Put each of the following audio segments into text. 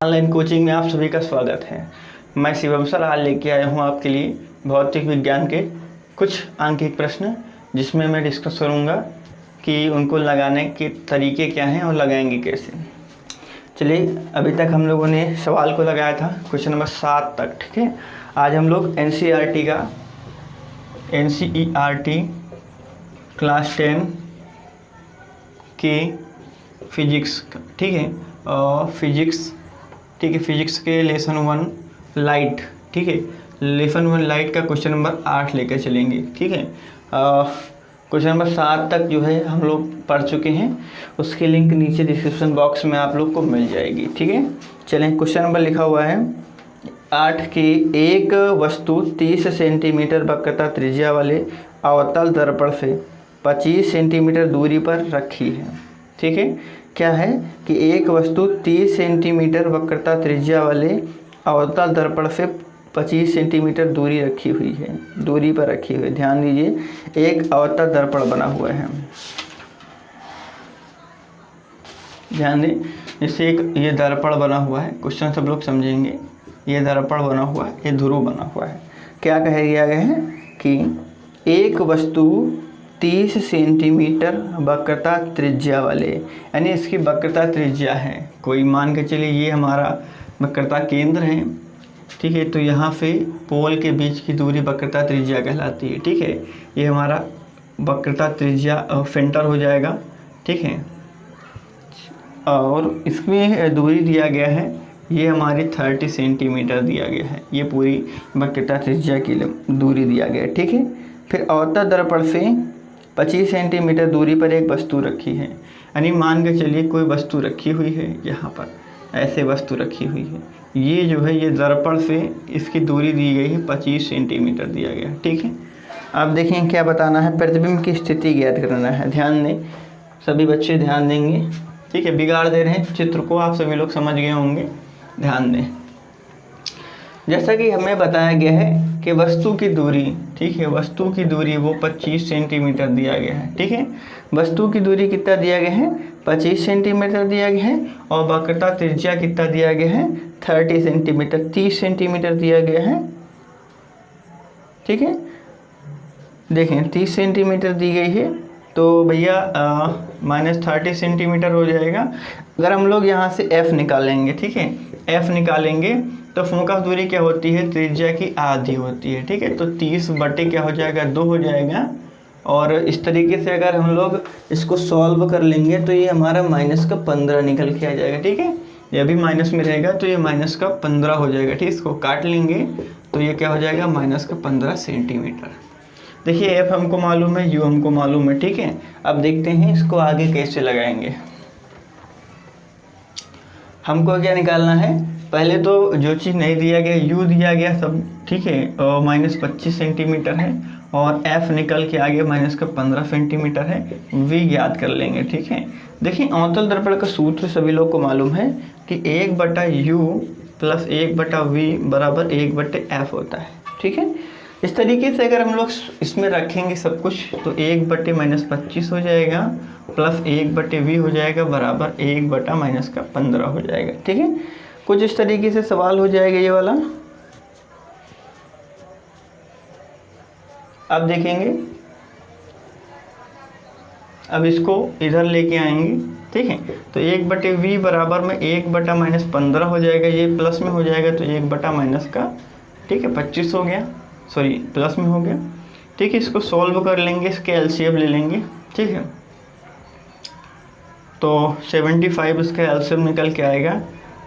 Online coaching में आप सभी का स्वागत है। मैं शिवम सर आज लेके आया हूँ आपके लिए भौतिक विज्ञान के कुछ आंकिक प्रश्न, जिसमें मैं डिस्कस करूँगा कि उनको लगाने के तरीके क्या हैं और लगाएंगे कैसे। चलिए, अभी तक हम लोगों ने सवाल को लगाया था क्वेश्चन नंबर 7 तक, ठीक है। आज हम लोग NCERT क्लास 10 के फिजिक्स, ठीक है, और फिजिक्स, ठीक है, फिजिक्स के लेसन 1 लाइट, ठीक है, लेसन 1 लाइट का क्वेश्चन नंबर 8 लेकर चलेंगे, ठीक है। क्वेश्चन नंबर 7 तक जो है हम लोग पढ़ चुके हैं, उसकी लिंक नीचे डिस्क्रिप्शन बॉक्स में आप लोग को मिल जाएगी, ठीक है। चलें, क्वेश्चन नंबर लिखा हुआ है 8 की एक वस्तु 30 सेंटीमीटर वक्रता त्रिज्या वाले अवतल दर्पण से 25 सेंटीमीटर दूरी पर रखी है, ठीक है। क्या है कि एक वस्तु 30 सेंटीमीटर वक्रता त्रिज्या वाले अवतल दर्पण से 25 सेंटीमीटर दूरी रखी हुई है, दूरी पर रखी हुई है। ध्यान दीजिए, एक अवतल दर्पण बना हुआ है। ध्यान दें, जैसे एक ये दर्पण बना हुआ है, क्वेश्चन सब लोग समझेंगे। ये दर्पण बना हुआ है, ये ध्रुव बना हुआ है। क्या कह दिया गया है कि एक वस्तु 30 सेंटीमीटर वक्रता त्रिज्या वाले, यानी इसकी वक्रता त्रिज्या है कोई, मान के चलिए ये हमारा वक्रता केंद्र है, ठीक है। तो यहाँ पे पोल के बीच की दूरी वक्रता त्रिज्या कहलाती है, ठीक है। ये हमारा वक्रता त्रिज्या सेंटर हो जाएगा, ठीक है। और इसमें दूरी दिया गया है, ये हमारी 30 सेंटीमीटर दिया गया है, ये पूरी वक्रता त्रिज्या की दूरी दिया गया है, ठीक है। फिर अवतल दर्पण से 25 सेंटीमीटर दूरी पर एक वस्तु रखी है, यानी मान के चलिए कोई वस्तु रखी हुई है, यहाँ पर ऐसे वस्तु रखी हुई है। ये जो है ये दर्पण से इसकी दूरी दी गई है 25 सेंटीमीटर दिया गया है, ठीक है। अब देखें क्या बताना है, प्रतिबिंब की स्थिति ज्ञात करना है। ध्यान दें, सभी बच्चे ध्यान देंगे, ठीक है। बिगाड़ दे रहे हैं चित्र को, आप सभी लोग समझ गए होंगे, ध्यान दें। जैसा कि हमें बताया गया है कि वस्तु की दूरी, ठीक है, वस्तु की दूरी वो 25 सेंटीमीटर दिया गया है, ठीक है। वस्तु की दूरी कितना दिया गया है, 25 सेंटीमीटर दिया गया है, और वक्रता त्रिज्या कितना दिया गया है, 30 सेंटीमीटर, 30 सेंटीमीटर दिया गया है, ठीक है। देखें, 30 सेंटीमीटर दी गई है, तो भैया -30 सेंटीमीटर हो जाएगा। अगर हम लोग यहाँ से F निकालेंगे, ठीक है, F निकालेंगे तो फोकस दूरी क्या होती है, त्रिज्या की आधी होती है, ठीक है। तो 30 बटे क्या हो जाएगा, 2 हो जाएगा। और इस तरीके से अगर हम लोग इसको सॉल्व कर लेंगे तो ये हमारा -15 निकल के आ जाएगा, ठीक है। ये भी माइनस में रहेगा तो ये -15 हो जाएगा, ठीक। इसको काट लेंगे तो ये क्या हो जाएगा, -15 सेंटीमीटर। देखिए, F हमको मालूम है, U हमको मालूम है, ठीक है। अब देखते हैं इसको आगे कैसे लगाएंगे। हमको क्या निकालना है, पहले तो जो चीज़ नहीं दिया गया, U दिया गया सब, ठीक है, और -25 सेंटीमीटर है, और F निकल के आगे -15 सेंटीमीटर है, V ज्ञात कर लेंगे, ठीक है। देखिए, अवतल दर्पण का सूत्र सभी लोग को मालूम है कि 1/U + 1/V = 1/F होता है, ठीक है। इस तरीके से अगर हम लोग इसमें रखेंगे सब कुछ तो 1/-25 हो जाएगा, प्लस 1/V हो जाएगा, बराबर 1/-15 हो जाएगा, ठीक है। कुछ इस तरीके से सवाल हो जाएगा ये वाला। अब देखेंगे, अब इसको इधर लेके आएंगे, ठीक है। तो 1/V बराबर में 1/-15 हो जाएगा, ये प्लस में हो जाएगा तो 1/- का, ठीक है, 25 हो गया, सॉरी प्लस में हो गया, ठीक है। इसको सॉल्व कर लेंगे, इसके एलसीएम ले लेंगे, ठीक है। तो 75 इसका एलसीएम निकल के आएगा,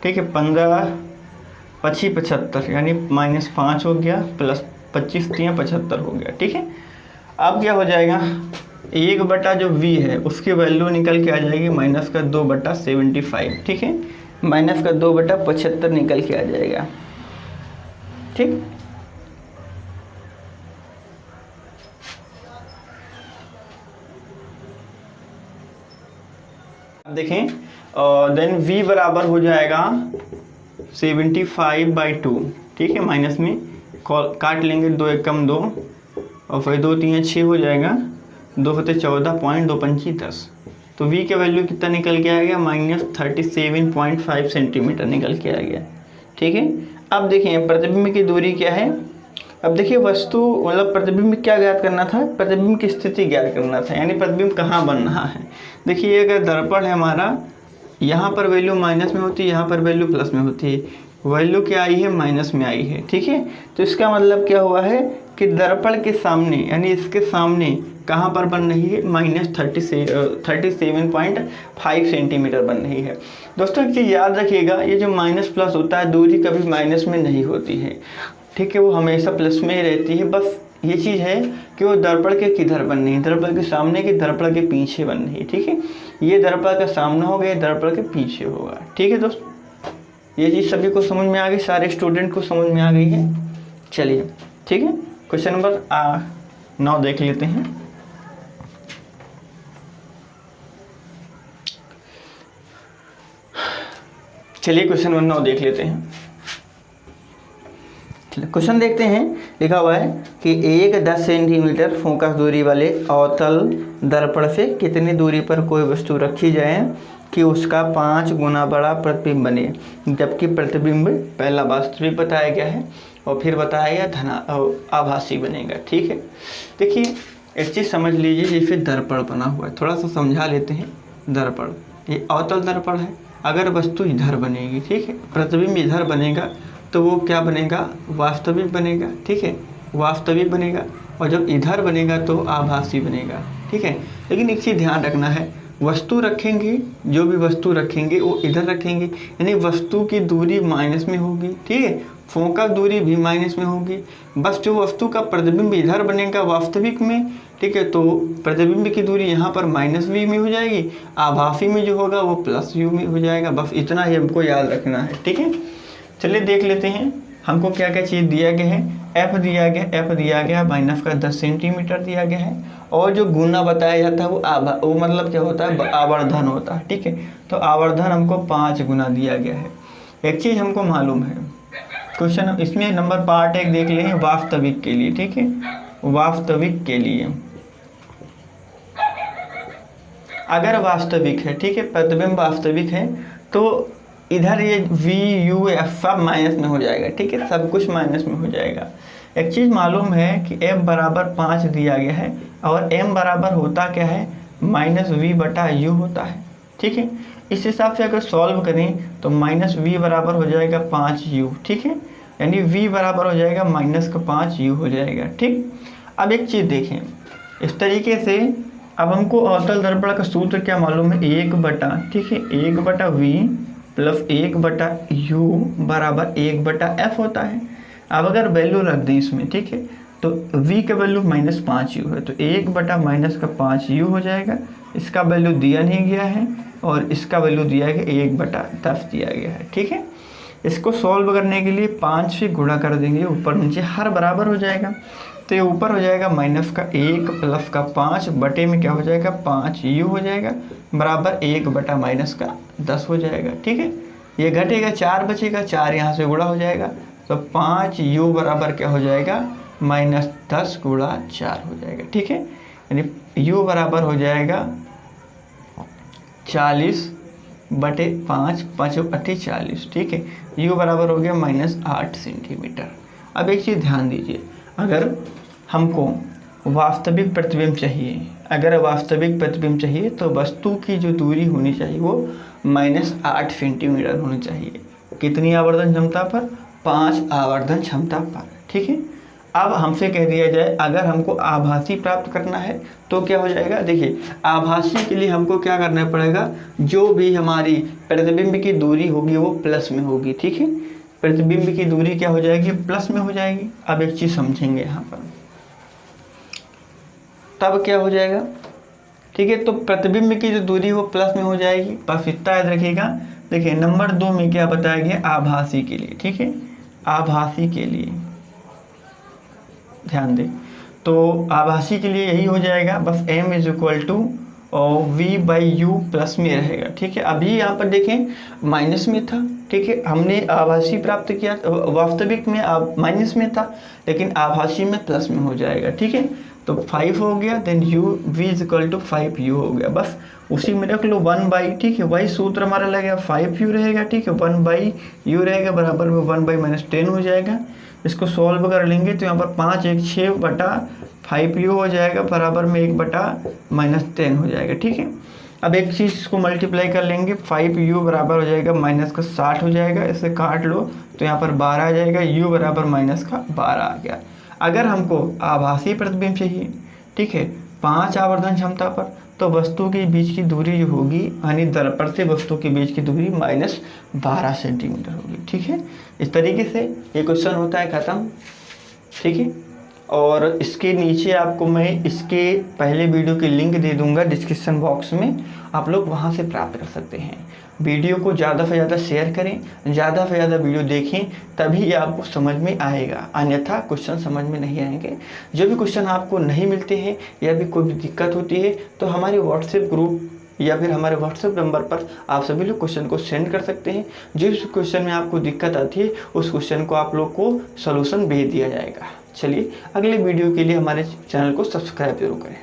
ठीक है। 15×5 = 75, यानी -5 हो गया, प्लस 25 × 75 हो गया, ठीक है। अब क्या हो जाएगा, 1 जो V है उसकी वैल्यू निकल के आ जाएगी -2/75, ठीक है। -2/75 निकल के आ जाएगा, ठीक। अब देखें, देन V बराबर हो जाएगा 75/2, ठीक है। माइनस में काट लेंगे, 2 एकम 2, और फिर 2 3 6 हो जाएगा, 2 होते 14, 2 पंची 10, तो v का वैल्यू कितना निकल के आ गया, -37.5 सेंटीमीटर निकल के आ गया। ठीक है, अब देखिए प्रतिबिंब की दूरी क्या है। अब देखिए वस्तु मतलब प्रतिबिंब क्या ज्ञात करना था, प्रतिबिंब की स्थिति ज्ञात करना था, यानी प्रतिबिंब कहाँ बन रहा है। देखिए अगर दर्पण है हमारा, यहाँ पर वैल्यू माइनस में होती है, यहाँ पर वैल्यू प्लस में होती है, वैल्यू क्या आई है, माइनस में आई है। ठीक है, तो इसका मतलब क्या हुआ है कि दर्पण के सामने यानी इसके सामने कहाँ पर बन रही है, -37.5 सेंटीमीटर बन रही है। दोस्तों एक चीज़ याद रखिएगा, ये जो माइनस प्लस होता है दूरी कभी माइनस में नहीं होती है। ठीक है, वो हमेशा प्लस में ही रहती है। बस ये चीज़ है कि वो दर्पण के किधर बन रही है, दर्पण के सामने की दर्पण के पीछे बन रही है। ठीक है, ये दर्पण का सामना होगा, ये दर्पण के पीछे होगा। ठीक है दोस्तों, ये चीज़ सभी को समझ में आ गई, सारे स्टूडेंट को समझ में आ गई है। चलिए ठीक है, क्वेश्चन नंबर 9 देख लेते हैं। चलिए क्वेश्चन नंबर 9 देख लेते हैं। क्वेश्चन देखते हैं, लिखा हुआ है कि एक 10 सेंटीमीटर फोकस दूरी वाले अवतल दर्पण से कितनी दूरी पर कोई वस्तु रखी जाए कि उसका 5 गुना बड़ा प्रतिबिंब बने, जबकि प्रतिबिंब पहला वास्तविक बताया गया है और फिर बताया गया आभासी बनेगा। ठीक है, देखिए एक चीज़ समझ लीजिए, जैसे दर्पण बना हुआ है, थोड़ा सा समझा लेते हैं। दर्पण ये अवतल दर्पण है, अगर वस्तु इधर बनेगी, ठीक है, प्रतिबिंब इधर बनेगा तो वो क्या बनेगा, वास्तविक बनेगा। ठीक है, वास्तविक बनेगा, और जब इधर बनेगा तो आभासी बनेगा। ठीक है, लेकिन एक चीज़ ध्यान रखना है, वस्तु रखेंगे, जो भी वस्तु रखेंगे वो इधर रखेंगे, यानी वस्तु की दूरी माइनस में होगी। ठीक है, फोकस दूरी भी माइनस में होगी। बस जो वस्तु का प्रतिबिंब इधर बनेगा वास्तविक में, ठीक है, तो प्रतिबिंब की दूरी यहाँ पर -v में हो जाएगी, आभासी में जो होगा वो +u में हो जाएगा। बस इतना ही हमको याद रखना है। ठीक है, चलिए देख लेते हैं हमको क्या क्या चीज़ दिया गया है। f दिया गया -10 सेंटीमीटर दिया गया है, और जो गुना बताया जाता है वो मतलब क्या होता है, आवर्धन होता है। ठीक है, तो आवर्धन हमको 5 गुना दिया गया है। एक चीज़ हमको मालूम है, क्वेश्चन इसमें नंबर पार्ट 1 देख लें, वास्तविक के लिए। ठीक है, वास्तविक के लिए अगर वास्तविक है, ठीक है, प्रतिबिंब वास्तविक है, तो इधर ये v,u,f सब माइनस में हो जाएगा। ठीक है, सब कुछ माइनस में हो जाएगा। एक चीज़ मालूम है कि f बराबर 5 दिया गया है, और m बराबर होता क्या है, -v/u होता है। ठीक है, इस हिसाब से अगर सॉल्व करें तो -v बराबर हो जाएगा 5u। ठीक है, यानी v बराबर हो जाएगा -5u हो जाएगा। ठीक, अब एक चीज़ देखें, इस तरीके से अब हमको अवतल दर्पण का सूत्र क्या मालूम है, 1/, ठीक है, 1/v + 1/u बराबर 1/f होता है। अब अगर वैल्यू रख दें इसमें, ठीक है, तो v का वैल्यू -5u है, तो 1/-5u हो जाएगा। इसका वैल्यू दिया नहीं गया है, और इसका वैल्यू दिया गया 1/10 दिया गया है। ठीक है, इसको सॉल्व करने के लिए 5 से गुणा कर देंगे, ऊपर नीचे हर बराबर हो जाएगा, तो ये ऊपर हो जाएगा -1 + 5 बटे में क्या हो जाएगा, 5u हो जाएगा, बराबर 1/-10 हो जाएगा। ठीक है, ये घटेगा, 4 बचेगा, 4 यहाँ से गुणा हो जाएगा, तो 5u बराबर क्या हो जाएगा, -10 × 4 हो जाएगा। ठीक है, यानी u बराबर हो जाएगा 40/5, 5 × 40। ठीक है, u बराबर हो गया -8 सेंटीमीटर। अब एक चीज़ ध्यान दीजिए, अगर हमको वास्तविक प्रतिबिंब चाहिए, अगर वास्तविक प्रतिबिंब चाहिए तो वस्तु की जो दूरी होनी चाहिए वो -8 सेंटीमीटर होनी चाहिए। कितनी आवर्धन क्षमता पर, 5 आवर्धन क्षमता पर। ठीक है, अब हमसे कह दिया जाए अगर हमको आभासी प्राप्त करना है तो क्या हो जाएगा, देखिए आभासी के लिए हमको क्या करना पड़ेगा, जो भी हमारी प्रतिबिंब की दूरी होगी वो प्लस में होगी। ठीक है, प्रतिबिंब की दूरी क्या हो जाएगी, प्लस में हो जाएगी। अब एक चीज़ समझेंगे यहाँ पर, तब क्या हो जाएगा, ठीक है, तो प्रतिबिंब की जो दूरी वो प्लस में हो जाएगी। बस इतना याद रखिएगा। देखिए नंबर 2 में क्या बताया गया, आभासी के लिए। ठीक है, आभासी के लिए ध्यान दें, तो आभासी के लिए यही हो जाएगा, बस m = v/u प्लस में रहेगा। ठीक है, अभी यहाँ पर देखें माइनस में था। ठीक है, हमने आभासी प्राप्त किया, वास्तविक में माइनस में था, लेकिन आभासी में प्लस में हो जाएगा। ठीक है, तो 5 हो गया, देन v = 5u हो गया। बस उसी में रख लो 1/, ठीक है, वही सूत्र हमारा लगेगा 5u रहेगा, ठीक है, 1/u रहेगा बराबर में 1/-10 हो जाएगा। इसको सॉल्व कर लेंगे तो यहाँ पर 5 1 6/5u हो जाएगा बराबर में 1/-10 हो जाएगा, ठीक है। अब एक चीज़ इसको मल्टीप्लाई कर लेंगे, 5u बराबर हो जाएगा -60 हो जाएगा, इसे काट लो तो यहाँ पर 12 आ जाएगा, u बराबर -12 आ गया। अगर हमको आभासी प्रतिबिंब चाहिए, ठीक है, 5 आवर्धन क्षमता पर, तो वस्तु के बीच की दूरी जो होगी यानी दर्पण से वस्तु के बीच की दूरी -12 सेंटीमीटर होगी, ठीक है। इस तरीके से ये क्वेश्चन होता है ख़त्म, ठीक है। और इसके नीचे आपको मैं इसके पहले वीडियो की लिंक दे दूंगा डिस्क्रिप्शन बॉक्स में, आप लोग वहां से प्राप्त कर सकते हैं। वीडियो को ज़्यादा से ज़्यादा शेयर करें, ज़्यादा से ज़्यादा वीडियो देखें, तभी आपको समझ में आएगा, अन्यथा क्वेश्चन समझ में नहीं आएंगे। जो भी क्वेश्चन आपको नहीं मिलते हैं या भी कोई भी दिक्कत होती है तो हमारे व्हाट्सएप ग्रुप या फिर हमारे व्हाट्सएप नंबर पर आप सभी लोग क्वेश्चन को सेंड कर सकते हैं। जिस क्वेश्चन में आपको दिक्कत आती है उस क्वेश्चन को आप लोग को सॉल्यूशन भेज दिया जाएगा। चलिए अगले वीडियो के लिए हमारे चैनल को सब्सक्राइब जरूर करें।